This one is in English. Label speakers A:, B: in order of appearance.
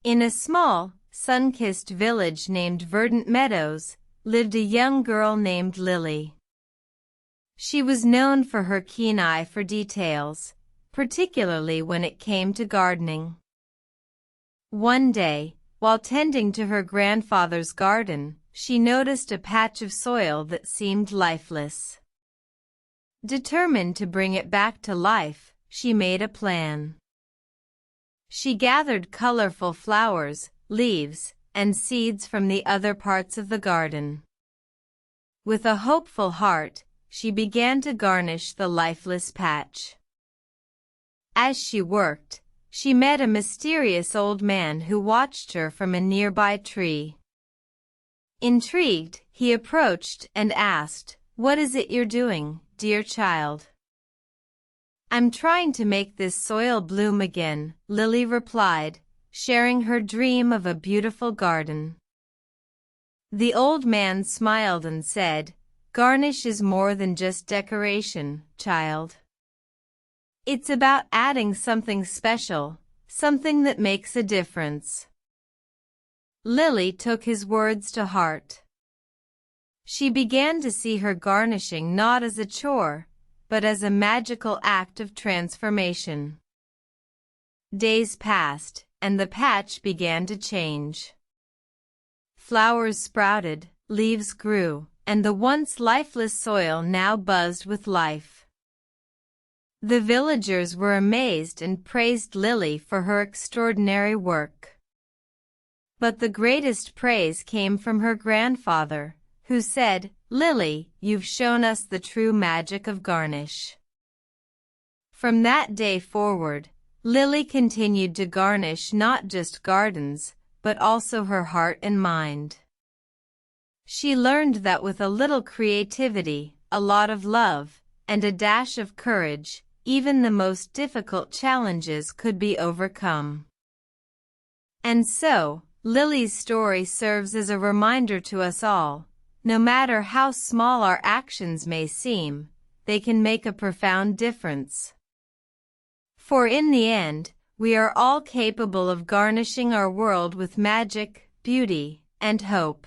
A: In a small, sun-kissed village named Verdant Meadows, lived a young girl named Lily. She was known for her keen eye for details, particularly when it came to gardening. One day, while tending to her grandfather's garden, she noticed a patch of soil that seemed lifeless. Determined to bring it back to life, she made a plan. She gathered colorful flowers, leaves, and seeds from the other parts of the garden. With a hopeful heart, she began to garnish the lifeless patch. As she worked, she met a mysterious old man who watched her from a nearby tree. Intrigued, he approached and asked, "What is it you're doing, dear child?" "I'm trying to make this soil bloom again," Lily replied, sharing her dream of a beautiful garden. The old man smiled and said, "Garnish is more than just decoration, child. It's about adding something special, something that makes a difference." Lily took his words to heart. She began to see her garnishing not as a chore, but as a magical act of transformation. Days passed, and the patch began to change. Flowers sprouted, leaves grew, and the once lifeless soil now buzzed with life. The villagers were amazed and praised Lily for her extraordinary work. But the greatest praise came from her grandfather, who said, "Lily, you've shown us the true magic of Garnish." From that day forward, Lily continued to garnish not just gardens, but also her heart and mind. She learned that with a little creativity, a lot of love, and a dash of courage, even the most difficult challenges could be overcome. And so, Lily's story serves as a reminder to us all, no matter how small our actions may seem, they can make a profound difference. For in the end, we are all capable of garnishing our world with magic, beauty, and hope.